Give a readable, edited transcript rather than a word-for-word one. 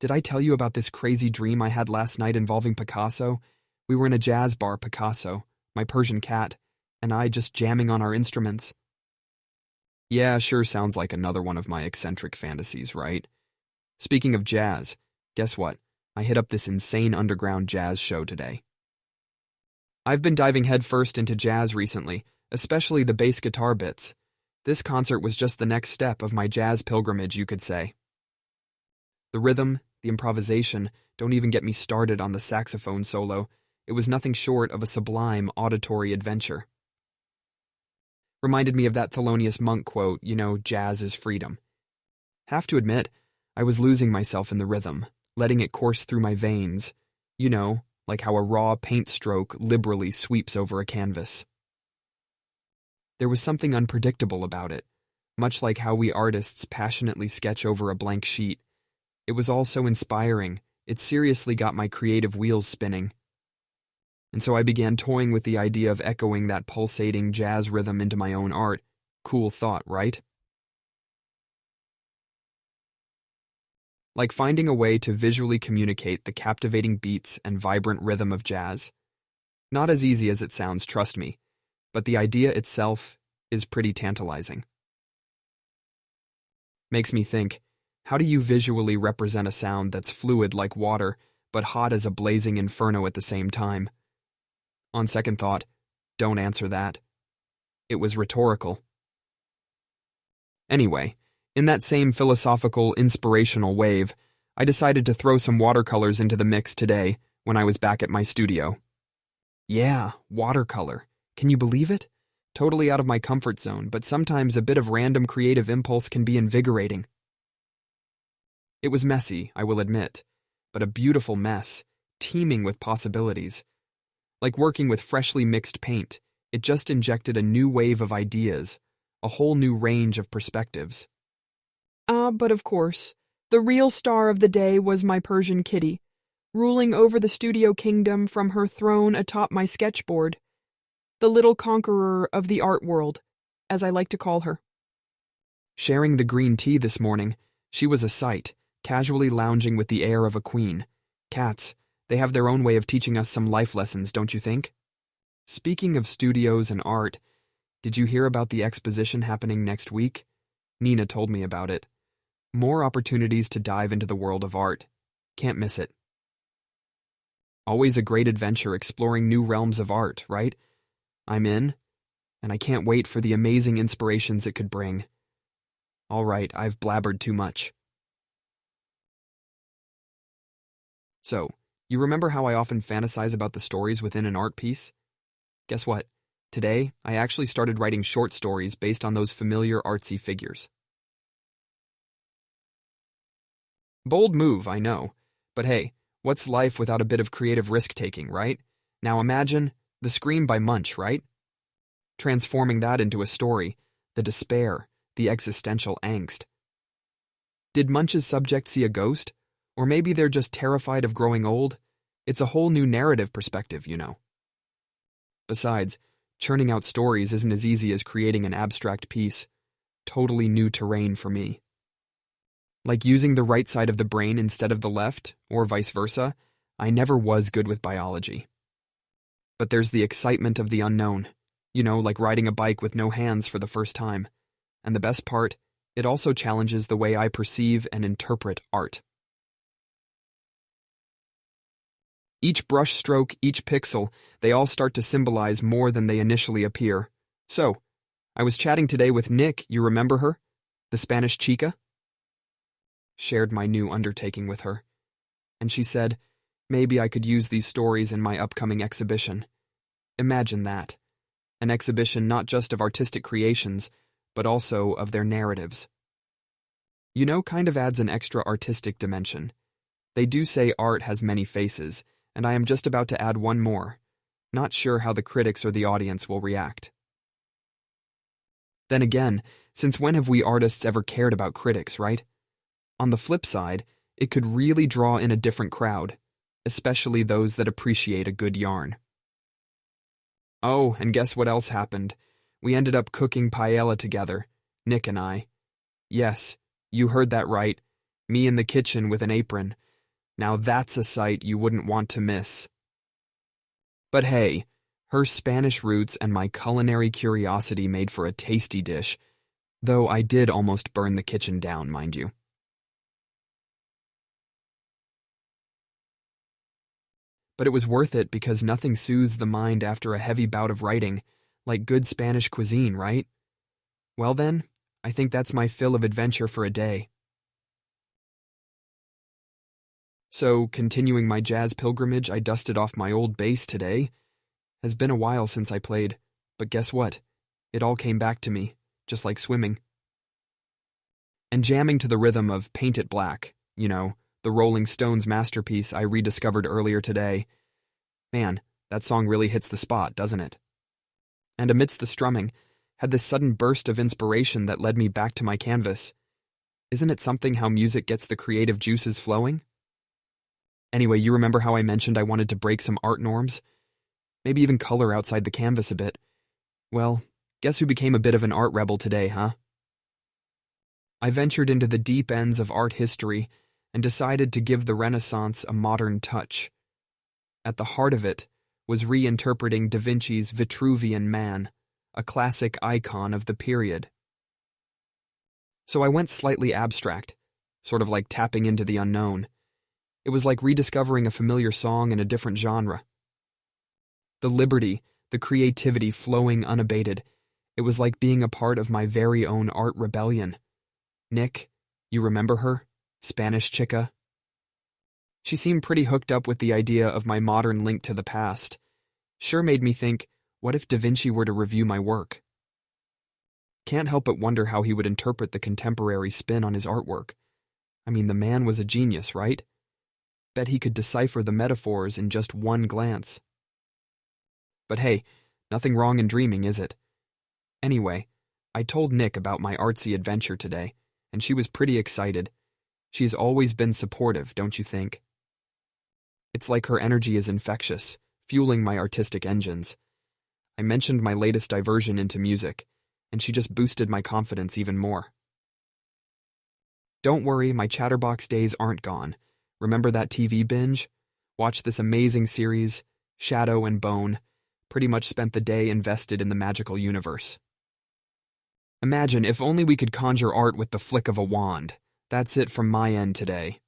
Did I tell you about this crazy dream I had last night involving Picasso? We were in a jazz bar, Picasso, my Persian cat, and I just jamming on our instruments. Yeah, sure sounds like another one of my eccentric fantasies, right? Speaking of jazz, guess what? I hit up this insane underground jazz show today. I've been diving headfirst into jazz recently, especially the bass guitar bits. This concert was just the next step of my jazz pilgrimage, you could say. The rhythm, the improvisation, don't even get me started on the saxophone solo. It was nothing short of a sublime auditory adventure. Reminded me of that Thelonious Monk quote, jazz is freedom. Have to admit, I was losing myself in the rhythm, letting it course through my veins, like how a raw paint stroke liberally sweeps over a canvas. There was something unpredictable about it, much like how we artists passionately sketch over a blank sheet. It was all so inspiring, it seriously got my creative wheels spinning. And so I began toying with the idea of echoing that pulsating jazz rhythm into my own art. Cool thought, right? Like finding a way to visually communicate the captivating beats and vibrant rhythm of jazz. Not as easy as it sounds, trust me, but the idea itself is pretty tantalizing. Makes me think, how do you visually represent a sound that's fluid like water, but hot as a blazing inferno at the same time? On second thought, don't answer that. It was rhetorical. Anyway, in that same philosophical, inspirational wave, I decided to throw some watercolors into the mix today when I was back at my studio. Yeah, watercolor. Can you believe it? Totally out of my comfort zone, but sometimes a bit of random creative impulse can be invigorating. It was messy, I will admit, but a beautiful mess, teeming with possibilities. Like working with freshly mixed paint, it just injected a new wave of ideas, a whole new range of perspectives. But of course, the real star of the day was my Persian kitty, ruling over the studio kingdom from her throne atop my sketchboard. The little conqueror of the art world, as I like to call her. Sharing the green tea this morning, she was a sight, casually lounging with the air of a queen. Cats, they have their own way of teaching us some life lessons, don't you think? Speaking of studios and art, did you hear about the exposition happening next week? Nina told me about it. More opportunities to dive into the world of art. Can't miss it. Always a great adventure exploring new realms of art, right? I'm in, and I can't wait for the amazing inspirations it could bring. All right, I've blabbered too much. So, you remember how I often fantasize about the stories within an art piece? Guess what? Today, I actually started writing short stories based on those familiar artsy figures. Bold move, I know. But hey, what's life without a bit of creative risk-taking, right? Now imagine The Scream by Munch, right? Transforming that into a story, the despair, the existential angst. Did Munch's subject see a ghost? Or maybe they're just terrified of growing old? It's a whole new narrative perspective, Besides, churning out stories isn't as easy as creating an abstract piece. Totally new terrain for me. Like using the right side of the brain instead of the left, or vice versa, I never was good with biology. But there's the excitement of the unknown, like riding a bike with no hands for the first time. And the best part, it also challenges the way I perceive and interpret art. Each brushstroke, each pixel, they all start to symbolize more than they initially appear. So, I was chatting today with Nick, you remember her? The Spanish chica? Shared my new undertaking with her. And she said, maybe I could use these stories in my upcoming exhibition. Imagine that. An exhibition not just of artistic creations, but also of their narratives. Kind of adds an extra artistic dimension. They do say art has many faces, and I am just about to add one more. Not sure how the critics or the audience will react. Then again, since when have we artists ever cared about critics, right? On the flip side, it could really draw in a different crowd, especially those that appreciate a good yarn. Oh, and guess what else happened? We ended up cooking paella together, Nick and I. Yes, you heard that right. Me in the kitchen with an apron, Now that's a sight you wouldn't want to miss. But hey, her Spanish roots and my culinary curiosity made for a tasty dish, though I did almost burn the kitchen down, mind you. But it was worth it because nothing soothes the mind after a heavy bout of writing, like good Spanish cuisine, right? Well then, I think that's my fill of adventure for a day. So, continuing my jazz pilgrimage, I dusted off my old bass today. Has been a while since I played, but guess what? It all came back to me, just like swimming. And jamming to the rhythm of Paint It Black, the Rolling Stones masterpiece I rediscovered earlier today. Man, that song really hits the spot, doesn't it? And amidst the strumming, had this sudden burst of inspiration that led me back to my canvas. Isn't it something how music gets the creative juices flowing? Anyway, you remember how I mentioned I wanted to break some art norms? Maybe even color outside the canvas a bit. Well, guess who became a bit of an art rebel today, huh? I ventured into the deep ends of art history and decided to give the Renaissance a modern touch. At the heart of it was reinterpreting Da Vinci's Vitruvian Man, a classic icon of the period. So I went slightly abstract, sort of like tapping into the unknown. It was like rediscovering a familiar song in a different genre. The liberty, the creativity flowing unabated. It was like being a part of my very own art rebellion. Nick, you remember her? Spanish chica? She seemed pretty hooked up with the idea of my modern link to the past. Sure made me think, what if Da Vinci were to review my work? Can't help but wonder how he would interpret the contemporary spin on his artwork. I mean, the man was a genius, right? Bet he could decipher the metaphors in just one glance. But hey, nothing wrong in dreaming, is it? Anyway, I told Nick about my artsy adventure today, and she was pretty excited. She's always been supportive, don't you think? It's like her energy is infectious, fueling my artistic engines. I mentioned my latest diversion into music, and she just boosted my confidence even more. Don't worry, my Chatterbox days aren't gone. Remember that TV binge? Watched this amazing series, Shadow and Bone. Pretty much spent the day invested in the magical universe. Imagine if only we could conjure art with the flick of a wand. That's it from my end today.